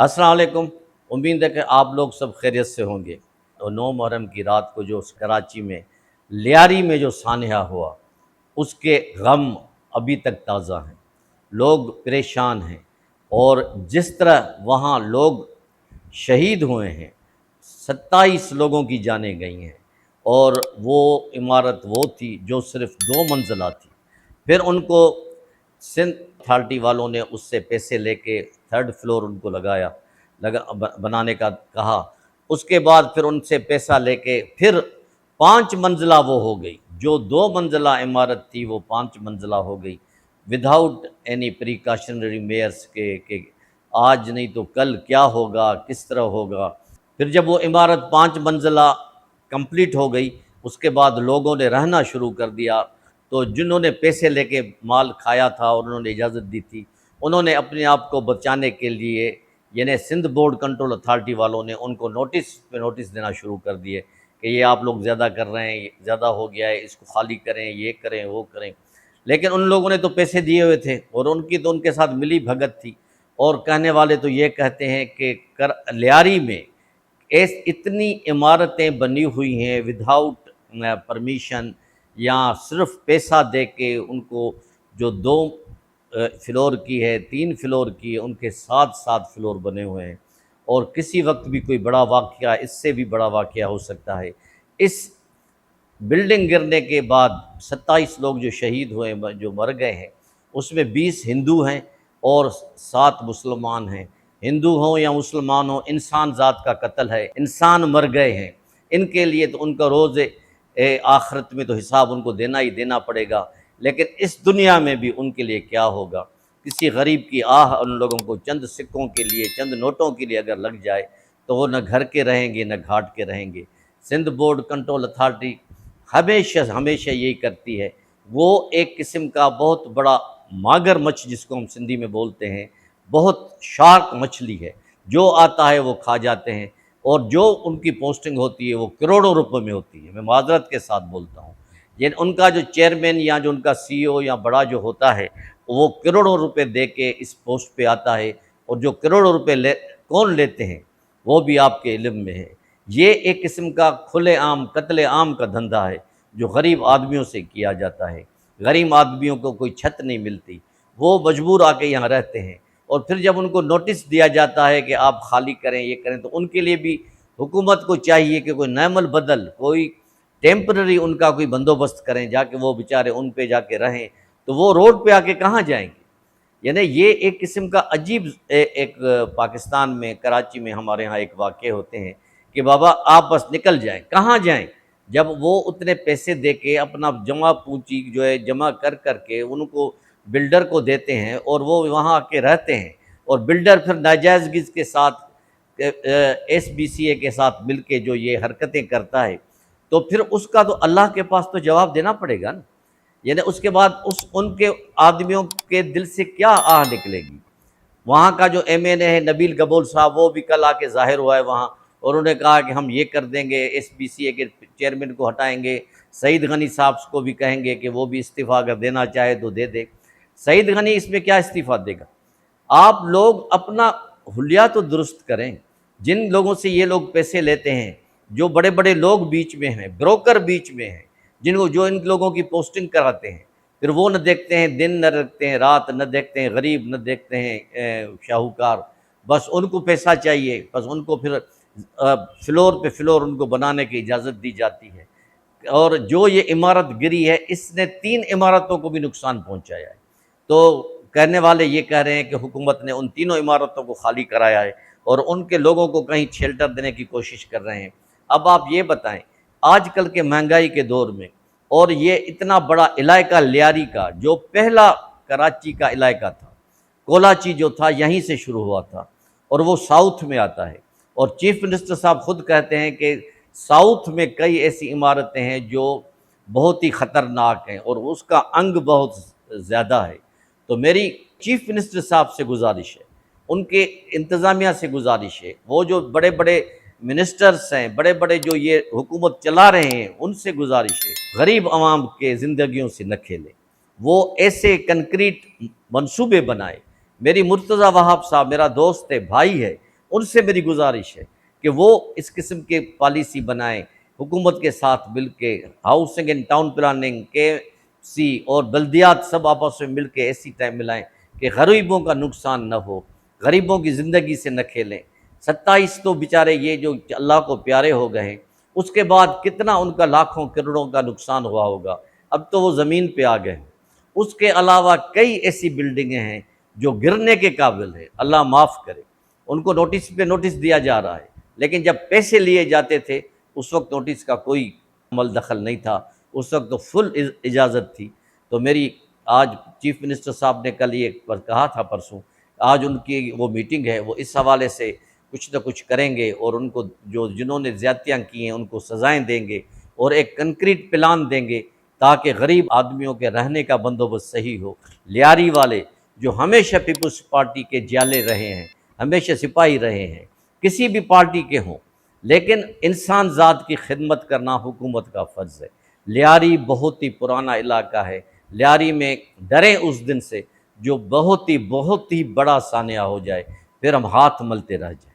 السلام علیکم۔ امید ہے کہ آپ لوگ سب خیریت سے ہوں گے۔ اور 9 محرم کی رات کو جو کراچی میں لیاری میں جو سانحہ ہوا، اس کے غم ابھی تک تازہ ہیں، لوگ پریشان ہیں، اور جس طرح وہاں لوگ شہید ہوئے ہیں، 27 لوگوں کی جانیں گئی ہیں، اور وہ عمارت وہ تھی جو صرف 2 منزلہ تھی۔ پھر ان کو سندھ اتھارٹی والوں نے اس سے پیسے لے کے 3rd فلور ان کو بنانے کا کہا۔ اس کے بعد پھر ان سے پیسہ لے کے پھر 5 منزلہ وہ ہو گئی، جو 2 منزلہ عمارت تھی وہ 5 منزلہ ہو گئی، وداؤٹ اینی پریکاشنری میئرس کے کہ آج نہیں تو کل کیا ہوگا، کس طرح ہوگا۔ پھر جب وہ عمارت 5 منزلہ کمپلیٹ ہو گئی، اس کے بعد لوگوں نے رہنا شروع کر دیا، تو جنہوں نے پیسے لے کے مال کھایا تھا اور انہوں نے اجازت دی تھی، انہوں نے اپنے آپ کو بچانے کے لیے، یعنی سندھ بورڈ کنٹرول اتھارٹی والوں نے ان کو نوٹس پہ نوٹس دینا شروع کر دیے کہ یہ آپ لوگ زیادہ کر رہے ہیں، زیادہ ہو گیا ہے، اس کو خالی کریں، یہ کریں، وہ کریں۔ لیکن ان لوگوں نے تو پیسے دیے ہوئے تھے، اور ان کی تو ان کے ساتھ ملی بھگت تھی، اور کہنے والے تو یہ کہتے ہیں کہ لیاری میں اتنی عمارتیں بنی ہوئی ہیں وداؤٹ پرمیشن، یا صرف پیسہ دے کے ان کو، جو 2 فلور کی ہے، 3 فلور کی ہے، ان کے 7 فلور بنے ہوئے ہیں، اور کسی وقت بھی کوئی بڑا واقعہ، اس سے بھی بڑا واقعہ ہو سکتا ہے۔ اس بلڈنگ گرنے کے بعد 27 لوگ جو شہید ہوئے، جو مر گئے ہیں، اس میں 20 ہندو ہیں اور 7 مسلمان ہیں۔ ہندو ہوں یا مسلمان ہوں، انسان ذات کا قتل ہے، انسان مر گئے ہیں، ان کے لیے تو ان کا روز آخرت میں تو حساب ان کو دینا ہی دینا پڑے گا، لیکن اس دنیا میں بھی ان کے لیے کیا ہوگا؟ کسی غریب کی آہ ان لوگوں کو چند سکوں کے لیے، چند نوٹوں کے لیے اگر لگ جائے تو وہ نہ گھر کے رہیں گے نہ گھاٹ کے رہیں گے۔ سندھ بورڈ کنٹرول اتھارٹی ہمیشہ یہی کرتی ہے۔ وہ ایک قسم کا بہت بڑا ماگر مچھ، جس کو ہم سندھی میں بولتے ہیں، بہت شارک مچھلی ہے، جو آتا ہے وہ کھا جاتے ہیں، اور جو ان کی پوسٹنگ ہوتی ہے وہ کروڑوں روپے میں ہوتی ہے۔ میں معذرت کے ساتھ بولتا ہوں، یعنی ان کا جو چیئرمین یا جو ان کا سی او یا بڑا جو ہوتا ہے، وہ کروڑوں روپے دے کے اس پوسٹ پہ آتا ہے، اور جو کروڑوں روپے کون لیتے ہیں وہ بھی آپ کے علم میں ہے۔ یہ ایک قسم کا کھلے عام قتل عام کا دھندا ہے، جو غریب آدمیوں سے کیا جاتا ہے۔ غریب آدمیوں کو کوئی چھت نہیں ملتی، وہ مجبور آ کے یہاں رہتے ہیں، اور پھر جب ان کو نوٹس دیا جاتا ہے کہ آپ خالی کریں، یہ کریں، تو ان کے لیے بھی حکومت کو چاہیے کہ کوئی نعم البدل، کوئی ٹیمپرری ان کا کوئی بندوبست کریں، جا کے وہ بیچارے ان پہ جا کے رہیں، تو وہ روڈ پہ آ کے کہاں جائیں گے؟ یعنی یہ ایک قسم کا عجیب ایک پاکستان میں کراچی میں ہمارے ہاں ایک واقعے ہوتے ہیں کہ بابا آپ بس نکل جائیں، کہاں جائیں؟ جب وہ اتنے پیسے دے کے اپنا جمع پونجی جو ہے جمع کر کے ان کو بلڈر کو دیتے ہیں، اور وہ وہاں آ کے رہتے ہیں، اور بلڈر پھر ناجائزگی کے ساتھ ایس بی سی اے کے ساتھ مل کے جو یہ حرکتیں کرتا ہے، تو پھر اس کا تو اللہ کے پاس تو جواب دینا پڑے گا نا۔ یعنی اس کے بعد ان کے آدمیوں کے دل سے کیا آہ نکلے گی؟ وہاں کا جو ایم این اے ہے نبیل گبول صاحب، وہ بھی کل آ کے ظاہر ہوا ہے وہاں، اور انہوں نے کہا کہ ہم یہ کر دیں گے، ایس بی سی اے کے چیئرمین کو ہٹائیں گے، سعید غنی صاحب کو بھی کہیں گے کہ وہ بھی استعفیٰ اگر دینا چاہے تو دے دے۔ سعید غنی اس میں کیا استعفیٰ دے گا؟ آپ لوگ اپنا حلیہ تو درست کریں۔ جن لوگوں سے یہ لوگ پیسے لیتے ہیں، جو بڑے بڑے لوگ بیچ میں ہیں، بروکر بیچ میں ہیں، جو ان لوگوں کی پوسٹنگ کراتے ہیں، پھر وہ نہ دیکھتے ہیں دن، نہ دیکھتے ہیں رات، نہ دیکھتے ہیں غریب، نہ دیکھتے ہیں شاہوکار، بس ان کو پیسہ چاہیے، بس ان کو پھر فلور پہ فلور ان کو بنانے کی اجازت دی جاتی ہے۔ اور جو یہ عمارت گری ہے، اس نے 3 عمارتوں کو بھی نقصان پہنچایا ہے۔ تو کہنے والے یہ کہہ رہے ہیں کہ حکومت نے ان 3 عمارتوں کو خالی کرایا ہے، اور ان کے لوگوں کو کہیں شیلٹر دینے کی کوشش کر رہے ہیں۔ اب آپ یہ بتائیں، آج کل کے مہنگائی کے دور میں، اور یہ اتنا بڑا علاقہ لیاری کا، جو پہلا کراچی کا علاقہ تھا، کولاچی جو تھا یہیں سے شروع ہوا تھا، اور وہ ساؤتھ میں آتا ہے، اور چیف منسٹر صاحب خود کہتے ہیں کہ ساؤتھ میں کئی ایسی عمارتیں ہیں جو بہت ہی خطرناک ہیں، اور اس کا انگ بہت زیادہ ہے۔ تو میری چیف منسٹر صاحب سے گزارش ہے، ان کے انتظامیہ سے گزارش ہے، وہ جو بڑے بڑے منسٹرز ہیں، بڑے بڑے جو یہ حکومت چلا رہے ہیں، ان سے گزارش ہے، غریب عوام کے زندگیوں سے نہ کھیلیں، وہ ایسے کنکریٹ منصوبے بنائے۔ میری مرتضیٰ وہاب صاحب میرا دوست ہے، بھائی ہے، ان سے میری گزارش ہے کہ وہ اس قسم کے پالیسی بنائیں، حکومت کے ساتھ مل کے، ہاؤسنگ اینڈ ٹاؤن پلاننگ کے سی اور بلدیات سب آپس میں مل کے ایسی ٹائم ملائیں کہ غریبوں کا نقصان نہ ہو، غریبوں کی زندگی سے نہ کھیلیں۔ 27 تو بیچارے یہ جو اللہ کو پیارے ہو گئے ہیں، اس کے بعد کتنا ان کا لاکھوں کروڑوں کا نقصان ہوا ہوگا، اب تو وہ زمین پہ آ گئے ہیں۔ اس کے علاوہ کئی ایسی بلڈنگیں ہیں جو گرنے کے قابل ہے، اللہ معاف کرے، ان کو نوٹس پہ نوٹس دیا جا رہا ہے، لیکن جب پیسے لیے جاتے تھے اس وقت نوٹس کا کوئی عمل دخل نہیں تھا، اس وقت تو فل اجازت تھی۔ تو میری آج چیف منسٹر صاحب نے کل یہ کہا تھا پرسوں، آج ان کی وہ میٹنگ ہے، وہ اس حوالے سے کچھ نہ کچھ کریں گے اور ان کو جنہوں نے زیادتیاں کی ہیں ان کو سزائیں دیں گے اور ایک کنکریٹ پلان دیں گے تاکہ غریب آدمیوں کے رہنے کا بندوبست صحیح ہو۔ لیاری والے جو ہمیشہ پیپلز پارٹی کے جالے رہے ہیں، ہمیشہ سپاہی رہے ہیں، کسی بھی پارٹی کے ہوں، لیکن انسان ذات کی خدمت کرنا حکومت کا فرض ہے۔ لیاری بہت ہی پرانا علاقہ ہے، لیاری میں ڈریں اس دن سے جو بہت ہی بڑا سانحہ ہو جائے، پھر ہم ہاتھ ملتے رہ جائیں۔